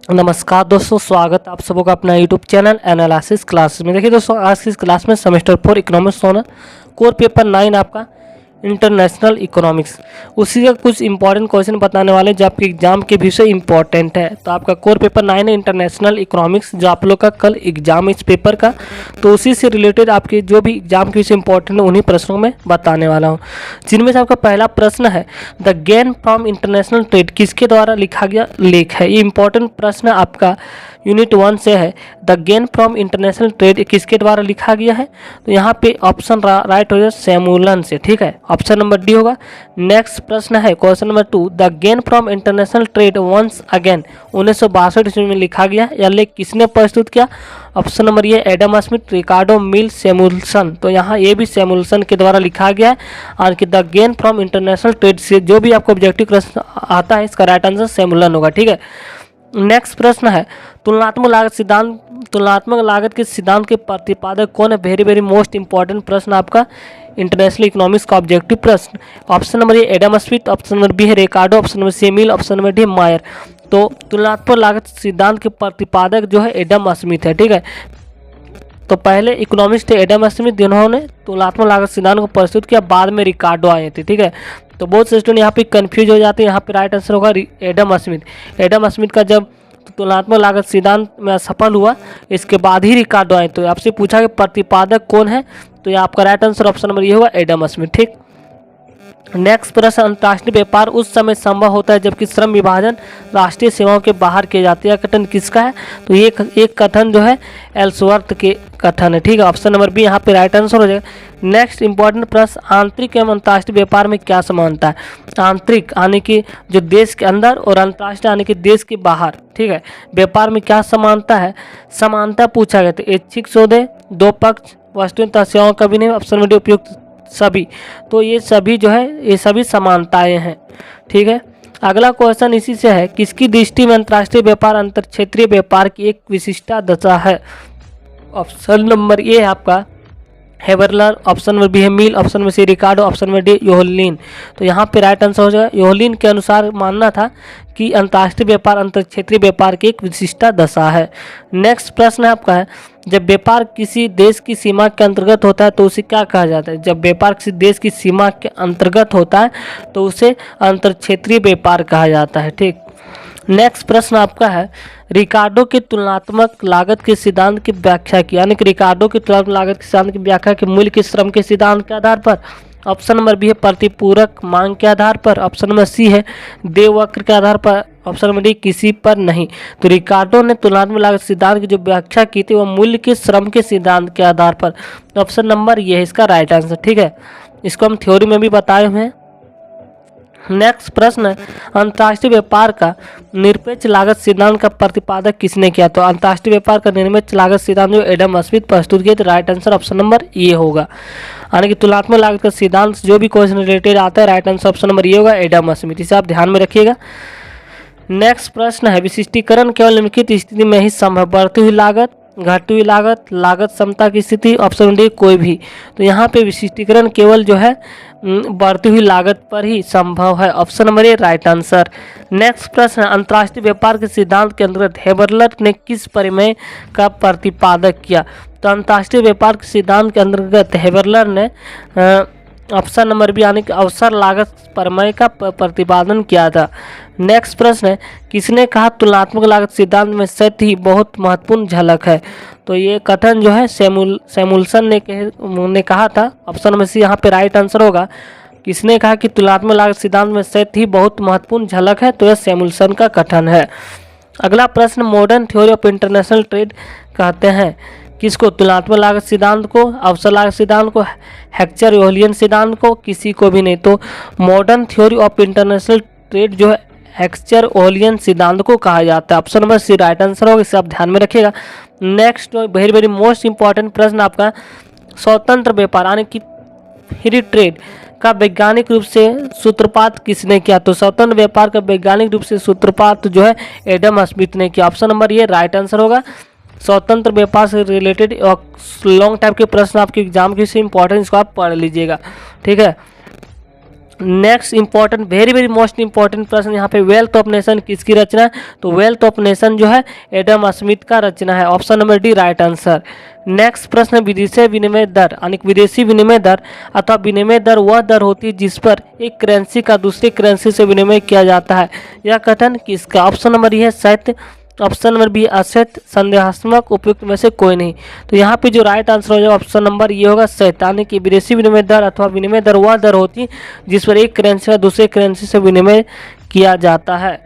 नमस्कार दोस्तों, स्वागत आप सबों का अपना यूट्यूब चैनल एनालिसिस क्लासेस में। देखिए दोस्तों, आज की इस क्लास में सेमेस्टर 4 इकोनॉमिक्स होना कोर पेपर 9 आपका इंटरनेशनल इकोनॉमिक्स, उसी का कुछ इंपॉर्टेंट क्वेश्चन बताने वाले जो आपके एग्जाम के भी से इंपॉर्टेंट है। तो आपका कोर पेपर 9 है इंटरनेशनल इकोनॉमिक्स, जो आप लोग का कल एग्जाम इस पेपर का, तो उसी से रिलेटेड आपके जो भी एग्जाम के विषय इंपॉर्टेंट है उन्हीं प्रश्नों में बताने वाला हूँ। जिनमें से आपका पहला प्रश्न है, the gain from international trade किसके द्वारा लिखा गया लेख है। ये इंपॉर्टेंट प्रश्न आपका यूनिट 1 से है। The gain from international trade किसके द्वारा लिखा गया है, तो यहाँ पे ऑप्शन राइट हो जाए सैमुअलन से। ठीक है, ऑप्शन नंबर डी होगा। नेक्स्ट प्रश्न है question number 2, the gain from international trade once again 1962 ईस्वी में लिखा गया, यह लेख किसने प्रस्तुत किया। ऑप्शन नंबर ये एडम स्मिथ, रिकार्डो, मिल, सैमुअल्सन। तो यहाँ ये भी सैमुअल्सन के द्वारा लिखा गया है। और कि the gain from international trade से जो भी आपको ऑब्जेक्टिव प्रश्न आता है, इसका राइट आंसर सैमुअलन होगा। ठीक है, नेक्स्ट प्रश्न है, तुलनात्मक लागत के सिद्धांत के प्रतिपादक कौन है। वेरी मोस्ट इंपॉर्टेंट प्रश्न आपका इंटरनेशनल इकोनॉमिक्स का ऑब्जेक्टिव प्रश्न। Option number A Adam Smith, option number B है Ricardo, option number C Mill, option number D Meier. तो तुलनात्मक लागत सिद्धांत के प्रतिपादक जो है एडम स्मिथ है। ठीक है, तो पहले इकोनॉमिस्ट थे एडम स्मिथ, जिन्होंने तुलनात्मक लागत सिद्धांत को प्रस्तुत किया, बाद में रिकार्डो आए थे। ठीक है, तो बहुत से स्टूडेंट यहाँ पे कंफ्यूज हो जाते हैं। यहाँ पे राइट आंसर होगा एडम स्मिथ। एडम स्मिथ का जब तुलनात्मक लागत सिद्धांत में सफल हुआ, इसके बाद ही रिकार्डो आए। तो आपसे पूछा कि प्रतिपादक कौन है, तो ये आपका राइट आंसर ऑप्शन नंबर ये होगा एडम स्मिथ। ठीक, नेक्स्ट प्रश्न, अंतर्राष्ट्रीय व्यापार उस समय संभव होता है जबकि श्रम विभाजन राष्ट्रीय सेवाओं के बाहर किया जाता है। यह कथन किसका है, तो ये एक कथन जो है एल्सवर्थ के कथन है। ठीक है, ऑप्शन नंबर बी यहाँ पे राइट आंसर हो जाएगा। नेक्स्ट इंपॉर्टेंट प्रश्न, आंतरिक एवं अंतर्राष्ट्रीय व्यापार में क्या समानता है। आंतरिक यानी कि जो देश के अंदर, और अंतर्राष्ट्रीय यानी कि देश के बाहर। ठीक है, व्यापार में क्या समानता है, समानता पूछा गया। तो ऐच्छिक सौदे, दो पक्ष, वस्तुएं तथा सेवाओं का विनिमय, ऑप्शन नंबर डी उपयुक्त सभी। तो ये सभी जो है, ये सभी समानताएं हैं। ठीक है, अगला क्वेश्चन इसी से है, किसकी दृष्टि में अंतर्राष्ट्रीय व्यापार अंतर क्षेत्रीय व्यापार की एक विशिष्टा दशा है। ऑप्शन नंबर ए है आपका हेबरलर, ऑप्शन नंबर बी है मिल, ऑप्शन नंबर सी रिकार्डो, ऑप्शन नंबर डी योहलिन। तो यहाँ पे राइट आंसर हो जाएगा योहलिन के अनुसार मानना था कि अंतर्राष्ट्रीय व्यापार अंतर क्षेत्रीय व्यापार की एक विशिष्टा दशा है। नेक्स्ट प्रश्न है आपका है, जब व्यापार किसी देश की सीमा के अंतर्गत होता है तो उसे क्या कहा जाता है। जब व्यापार किसी देश की सीमा के अंतर्गत होता है तो उसे अंतर क्षेत्रीय व्यापार कहा जाता है। ठीक, नेक्स्ट प्रश्न आपका है, रिकार्डो के तुलनात्मक लागत के सिद्धांत की व्याख्या की, यानी कि रिकार्डो के तुलनात्मक लागत के सिद्धांत की व्याख्या की मूल्य के श्रम के सिद्धांत के आधार पर। ऑप्शन नंबर बी है प्रतिपूरक मांग के आधार पर, ऑप्शन नंबर सी है देव वक्र के आधार पर, ऑप्शन नंबर डी किसी पर नहीं। तो रिकार्डो ने तुलनात्मक लागत सिद्धांत की जो व्याख्या की थी वो मूल्य के श्रम के सिद्धांत के आधार पर। ऑप्शन नंबर ये है इसका राइट आंसर। ठीक है, इसको हम थ्योरी में भी बताए हुए हैं। नेक्स्ट प्रश्न है, अंतर्राष्ट्रीय व्यापार का निरपेक्ष लागत सिद्धांत का प्रतिपादक किसने किया। तो अंतर्राष्ट्रीय व्यापार का निरपेक्ष लागत सिद्धांत जो एडम स्मिथ प्रस्तुत किया, तो राइट आंसर ऑप्शन नंबर ए होगा। यानी कि तुलनात्मक लागत का सिद्धांत जो भी क्वेश्चन रिलेटेड आता है, राइट आंसर ऑप्शन नंबर ए होगा एडम स्मिथ। इसे आप ध्यान में रखिएगा। नेक्स्ट प्रश्न है, विशिष्टीकरण केवल निम्नलिखित स्थिति में ही संभव, बढ़ती हुई लागत, घटती हुई लागत, लागत समता की स्थिति, ऑप्शन डी कोई भी। तो यहाँ पे विशिष्टीकरण केवल जो है बढ़ती हुई लागत पर ही संभव है, option number A right answer. Next प्रश्न, अंतर्राष्ट्रीय व्यापार के सिद्धांत के अंतर्गत हेबरलर ने किस परिमेय का प्रतिपादक किया। तो अंतर्राष्ट्रीय व्यापार के सिद्धांत के अंतर्गत हेबरलर ने ऑप्शन नंबर बी यानी कि अवसर लागत प्रमेय का प्रतिपादन किया था। नेक्स्ट प्रश्न है, किसने कहा तुलनात्मक लागत सिद्धांत में सत्य ही बहुत महत्वपूर्ण झलक है। तो ये कथन जो है सैमुअल्सन ने कहा था, ऑप्शन नंबर सी यहाँ पे राइट आंसर होगा। किसने कहा कि तुलनात्मक लागत सिद्धांत में सत्य ही बहुत महत्वपूर्ण झलक है, तो यह सैमुअल्सन का कथन है। अगला प्रश्न, modern theory of international trade कहते हैं किसको, तुलनात्मक लागत सिद्धांत को, अवसर लागत सिद्धांत को, हेक्चर योहलियन सिद्धांत को, किसी को भी नहीं। तो modern theory of international trade जो है हेक्चर योहलियन सिद्धांत को कहा जाता है, option number C right answer होगा। इसे आप ध्यान में रखिएगा। नेक्स्ट वेरी मोस्ट इंपॉर्टेंट प्रश्न आपका, स्वतंत्र व्यापार यानी कि फ्री ट्रेड का वैज्ञानिक रूप से सूत्रपात किसने किया। तो स्वतंत्र व्यापार का वैज्ञानिक रूप से सूत्रपात जो है एडम स्मिथ ने किया, ऑप्शन नंबर ये राइट आंसर होगा। स्वतंत्र व्यापार से रिलेटेड लॉन्ग टाइप के प्रश्न आपके एग्जाम के से इंपॉर्टेंट, इसको आप पढ़ लीजिएगा। ठीक है, next important very very most important प्रश्न यहाँ पे, वेल्थ ऑफ नेशन किसकी रचना है? तो वेल्थ ऑफ नेशन जो है एडम स्मिथ का रचना है। Option number D right answer. Next प्रश्न, विदेशी विनिमय दर यानी विदेशी विनिमय दर अथवा विनिमय दर वह दर होती है जिस पर एक करेंसी का दूसरी करेंसी से विनिमय किया जाता है। यह कथन किसका? ऑप्शन नंबर ई है सत्य, ऑप्शन नंबर बी असत्य, संदेहात्मक, उपयुक्त में से कोई नहीं। तो यहाँ पे जो राइट आंसर हो जाएगा ऑप्शन नंबर ये होगा सत्य, यानी कि विदेशी विनिमय दर अथवा विनिमय दर वह दर होती है जिस पर एक करेंसी का दूसरे करेंसी से विनिमय किया जाता है।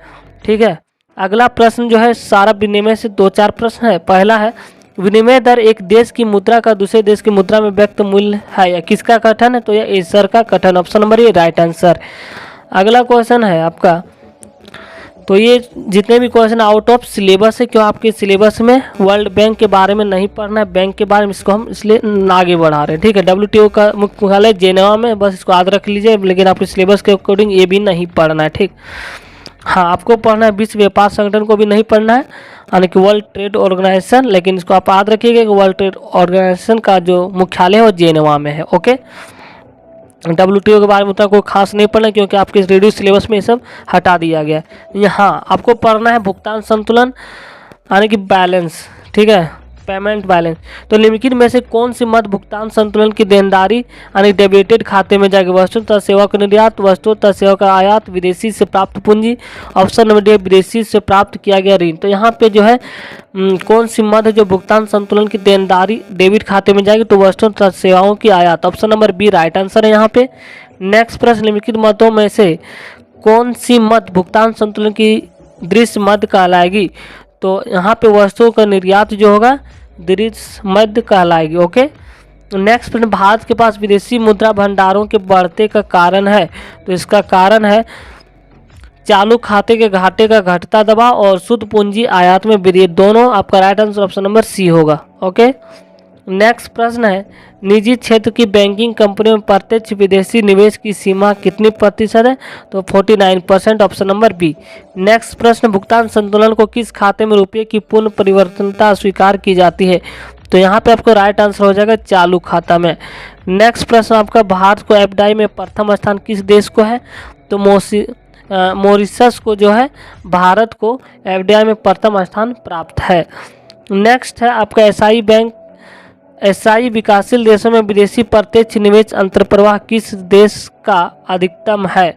ठीक है, अगला प्रश्न जो है सारा विनिमय से 2-4 प्रश्न है। पहला है, विनिमय दर एक देश की मुद्रा का दूसरे देश की मुद्रा में व्यक्त मूल्य है, या किसका कथन है? तो यह एसर का कथन, ऑप्शन नंबर ये राइट आंसर। अगला क्वेश्चन है आपका, तो ये जितने भी क्वेश्चन आउट ऑफ सिलेबस है, क्यों आपके सिलेबस में वर्ल्ड बैंक के बारे में नहीं पढ़ना है, बैंक के बारे में, इसको हम इसलिए आगे बढ़ा रहे हैं। ठीक है, WTO का मुख्यालय जेनेवा में, बस इसको याद रख लीजिए, लेकिन आपके सिलेबस के अकॉर्डिंग ये भी नहीं पढ़ना है। ठीक, हाँ आपको पढ़ना है विश्व व्यापार संगठन को भी नहीं पढ़ना है, यानी कि वर्ल्ड ट्रेड ऑर्गेनाइजेशन, लेकिन इसको आप याद रखिएगा कि वर्ल्ड ट्रेड ऑर्गेनाइजेशन का जो मुख्यालय है वो जेनेवा में है। ओके, WTO के बारे में उतना कोई खास नहीं पढ़ना क्योंकि आपके रेडियो सिलेबस में ये सब हटा दिया गया। यहाँ आपको पढ़ना है भुगतान संतुलन यानी कि बैलेंस। ठीक है, पेमेंट बैलेंस। तो निम्नलिखित में से कौन सी मद भुगतान संतुलन की देनदारी यानी डेबिटेड खाते में जाएगी? वस्तु तथा सेवा का निर्यात, वस्तु तथा सेवा का आयात, विदेशी से प्राप्त पूंजी, ऑप्शन नंबर डी विदेशी से प्राप्त किया गया ऋण। तो यहाँ पे जो है कौन सी मद है जो भुगतान संतुलन की देनदारी डेबिट खाते में जाएगी? तो वस्तु तथा सेवाओं की आयात, option number B right answer है यहाँ पे। नेक्स्ट प्रश्न, निम्नलिखित मदों में से कौन सी मद भुगतान संतुलन की दृश्य मद कहलाएगी? तो यहाँ पे वस्तुओं का निर्यात जो होगा दृश्य मद कहलाएगी। ओके, नेक्स्ट प्रश्न, भारत के पास विदेशी मुद्रा भंडारों के बढ़ते का कारण है? तो इसका कारण है चालू खाते के घाटे का घटता दबाव और शुद्ध पूंजी आयात में वृद्धि। दोनों आपका right answer option number C होगा। ओके, नेक्स्ट प्रश्न है, निजी क्षेत्र की बैंकिंग कंपनियों में प्रत्यक्ष विदेशी निवेश की सीमा कितनी प्रतिशत है? तो 49%, ऑप्शन नंबर बी। नेक्स्ट प्रश्न, भुगतान संतुलन को किस खाते में रुपये की पूर्ण परिवर्तनता स्वीकार की जाती है? तो यहाँ पे आपको राइट आंसर हो जाएगा चालू खाता में। नेक्स्ट प्रश्न आपका, भारत को एफडीआई में प्रथम स्थान किस देश को है? तो मॉरिशस को जो है भारत को एफडीआई में प्रथम स्थान प्राप्त है। नेक्स्ट है आपका एसआई विकासशील देशों में विदेशी प्रत्यक्ष निवेश अंतर्प्रवाह किस देश का अधिकतम है?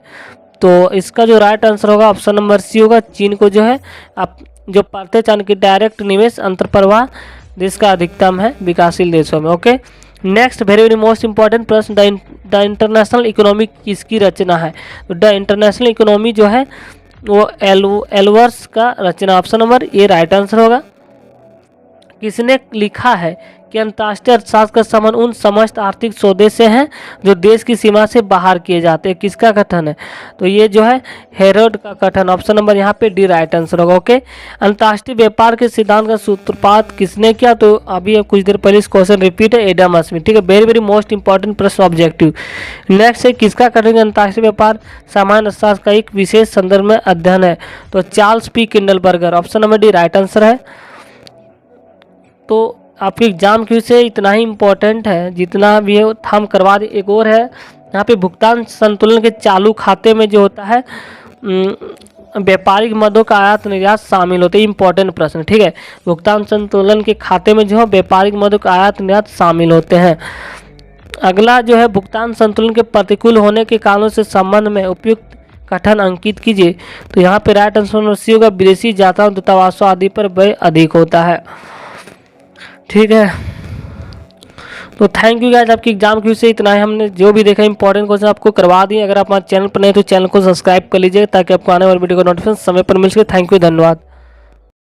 तो इसका जो राइट आंसर होगा ऑप्शन नंबर सी होगा, चीन को जो है आप जो प्रत्यक्ष यानी कि डायरेक्ट निवेश अंतर्प्रवाह देश का अधिकतम है विकासशील देशों में। Okay, next very very most important प्रश्न, द इंटरनेशनल इकोनॉमी किसकी रचना है? तो द इंटरनेशनल इकोनॉमी जो है वो एल्वर्स का रचना, option number A right answer होगा। किसने लिखा है कि अंतर्राष्ट्रीय अर्थशास्त्र का संबंध उन समस्त आर्थिक सौदे से हैं जो देश की सीमा से बाहर किए जाते हैं? किसका कथन है? तो ये जो है हेरोड का कथन, ऑप्शन नंबर यहाँ पे डी राइट आंसर होगा। ओके, अंतर्राष्ट्रीय व्यापार के सिद्धांत का सूत्रपात किसने किया? तो अभी कुछ देर पहले इस क्वेश्चन रिपीट है, एडम स्मिथ। ठीक है, वेरी वेरी मोस्ट इंपॉर्टेंट प्रश्न ऑब्जेक्टिव। नेक्स्ट है, किसका कथन अंतर्राष्ट्रीय व्यापार सामान्य अर्थशास्त्र का एक विशेष संदर्भ में अध्ययन है? तो Charles P Kindleberger, option number D right answer है। तो आपके एग्जाम क्यों से इतना ही इम्पोर्टेंट है, जितना भी है हम करवा दें। एक और है यहाँ पे, भुगतान संतुलन के चालू खाते में जो होता है व्यापारिक मदों का आयात निर्यात शामिल होते हैं। इंपॉर्टेंट प्रश्न। ठीक है, भुगतान संतुलन के खाते में जो है व्यापारिक मदों का आयात निर्यात शामिल होते हैं। अगला जो है, भुगतान संतुलन के प्रतिकूल होने के कारणों से संबंध में उपयुक्त कथन अंकित कीजिए। तो यहाँ पे राइट आंसर सी होगा, विदेशी यात्राओं दूतावासों आदि पर व्यय अधिक होता है। ठीक है, तो थैंक यू गाइस, आपकी एग्जाम क्यों से इतना है, हमने जो भी देखा इंपॉर्टेंट क्वेश्चन आपको करवा दिए। अगर आप हमारे चैनल पर नहीं तो चैनल को सब्सक्राइब कर लीजिए ताकि आपको आने वाली वीडियो का नोटिफिकेशन समय पर मिल सके। थैंक यू, धन्यवाद।